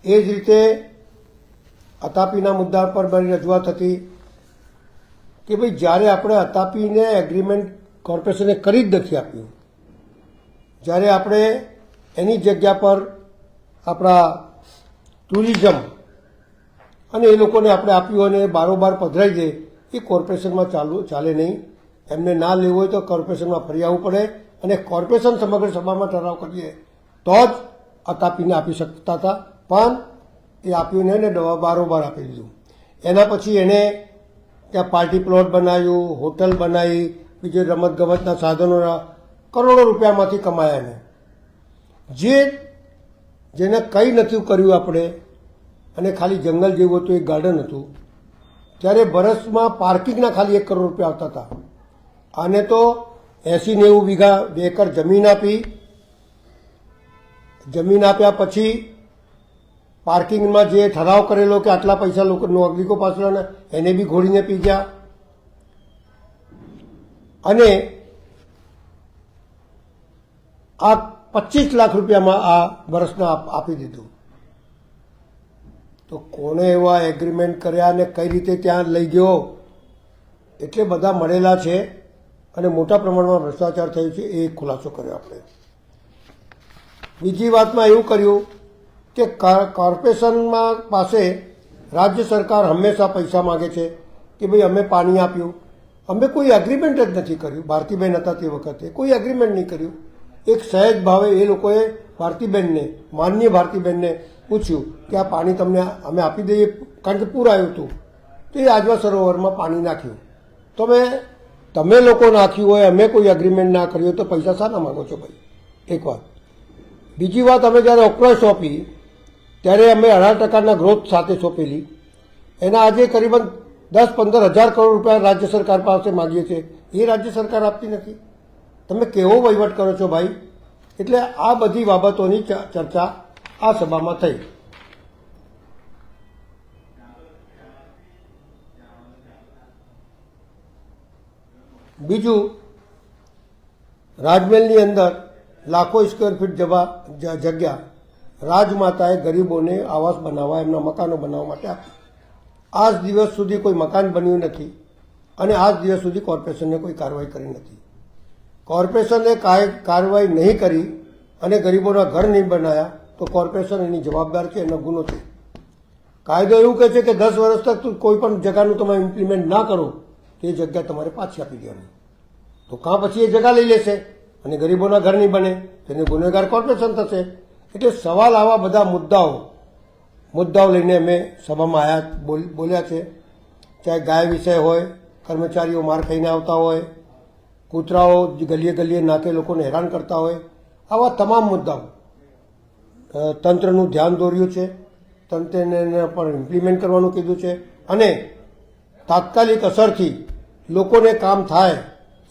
એ જ રીતે અતાપીના મુદ્દા પર મારી રજૂઆત હતી કે ભાઈ જ્યારે આપણે અતાપીને એગ્રીમેન્ટ કોર્પોરેશને કરી જ નથી આપ્યું, જ્યારે આપણે એની જગ્યા પર આપણા ટુરિઝમ અને એ લોકોને આપણે આપ્યું અને બારોબાર પધરાઈ દે, એ કોર્પોરેશનમાં ચાલે નહીં. એમને ના લેવું હોય તો કોર્પોરેશનમાં ફરી આવવું પડે અને કોર્પોરેશન સમગ્ર સભામાં ઠરાવ કરીએ તો જ અતાપીને આપી શકતા હતા, પણ એ આપ્યું નહીં ને બારોબાર આપી દીધું. એના પછી એને ત્યાં પાર્ટી પ્લોટ બનાવ્યું, હોટલ બનાવી, બીજે રમતગમતના સાધનોના કરોડો રૂપિયામાંથી કમાયા એને. જેને કંઈ નથી કર્યું આપણે, અને ખાલી જંગલ જેવું હતું, એક ગાર્ડન હતું, ત્યારે વર્ષમાં પાર્કિંગના ખાલી 1 કરોડ રૂપિયા આવતા હતા. આને તો 80-90 વીઘા 2 એકર જમીન આપ્યા પછી પાર્કિંગમાં જે ઠરાવ કરેલો કે આટલા પૈસા લોકો નાગરિકો પાસેના, એને બી ઘોડીને પી ગયા. અને આ 25 લાખ રૂપિયામાં આ વર્ષના આપી દીધું. તો કોને એવા એગ્રીમેન્ટ કર્યા અને કઈ રીતે ત્યાં લઈ ગયો, એટલે બધા મળેલા છે અને મોટા પ્રમાણમાં ભ્રષ્ટાચાર થયું છે, એ ખુલાસો કર્યો આપણે. બીજી વાતમાં એવું કર્યું કે કોર્પોરેશનમાં પાસે રાજ્ય સરકાર હંમેશા પૈસા માગે છે કે ભાઈ અમે પાણી આપ્યું, અમે કોઈ એગ્રીમેન્ટ જ નથી કર્યું. ભારતીબેન હતા તે વખતે કોઈ એગ્રીમેન્ટ નહીં કર્યું. એક સહેજ ભાવે એ લોકોએ ભારતીબેનને, માનનીય ભારતીબેનને પૂછ્યું કે આ પાણી તમને અમે આપી દઈએ, કારણ કે પૂર આવ્યું હતું, તો એ આજવા સરોવરમાં પાણી નાખ્યું. તમે લોકો નાખ્યું હોય, અમે કોઈ એગ્રીમેન્ટ ના કર્યું હોય તો પૈસા શાના માગો છો ભાઈ? એક વાત. બીજી વાત, અમે જ્યારે ઓક્ટ્રોય સોંપી ત્યારે અમે 18% ગ્રોથ સાથે સોંપેલી. એના આજે કરીબન 10-15 હજાર કરોડ રૂપિયા રાજ્ય સરકાર પાસે માગીએ છીએ, એ રાજ્ય સરકાર આપતી નથી. તમે કેવો વહીવટ કરો છો ભાઈ? એટલે આ બધી બાબતોની ચર્ચા આ સભામાં થઈ. બીજું, રાજમહેલની અંદર લાખો સ્ક્વેર ફીટ જગ્યા રાજમાતાએ ગરીબોને આવાસ બનાવવા, એમના મકાનો બનાવવા માટે આપી. આજ દિવસ સુધી કોઈ મકાન બન્યું નથી અને આજ દિવસ સુધી કોર્પોરેશને કોઈ કાર્યવાહી કરી નથી. કોર્પોરેશને કાર્યવાહી નહીં કરી અને ગરીબોના ઘર નહીં બનાવ્યા તો કોર્પોરેશન એની જવાબદાર છે, એનો ગુનો છે. કાયદો એવું કહે છે કે 10 વર્ષ તક કોઈ પણ જગ્યાનું તમે ઇમ્પ્લિમેન્ટ ના કરો તો એ જગ્યા તમારે પાછી આપી દેવાની. તો કાં પછી એ જગ્યા લઈ લેશે અને ગરીબોના ઘર નહીં બને, તેને ગુનેગાર કોર્પોરેશન થશે. એટલે સવાલ આવા બધા મુદ્દાઓ લઈને અમે સભામાં બોલ્યા છે. ચાહે ગાય વિષય હોય, કર્મચારીઓ માર ખાઈને આવતા હોય, કૂતરાઓ ગલીએ ગલીએ નાકે લોકોને હેરાન કરતા હોય, આવા તમામ મુદ્દાઓ તંત્રનું ધ્યાન દોર્યું છે. તંત્રને પણ ઇમ્પ્લિમેન્ટ કરવાનું કીધું છે અને તાત્કાલિક અસરથી લોકોને કામ થાય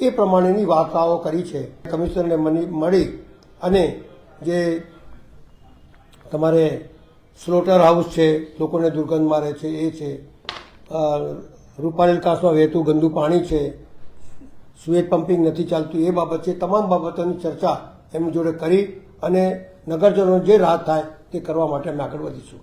એ પ્રમાણેની વાર્તાઓ કરી છે. કમિશનરને મળી અને જે તમારે સ્લોટર હાઉસ છે, લોકોને દુર્ગંધ મારે છે, એ છે, રૂપારેલ કાંસમાં વહેતું ગંદુ પાણી છે, સુએજ પમ્પિંગ નથી ચાલતું, એ બાબત છે. તમામ બાબતોની ચર્ચા એમની જોડે કરી અને નગરજનો જે રાહત થાય તે કરવા માટે અમે આગળ વધીશું.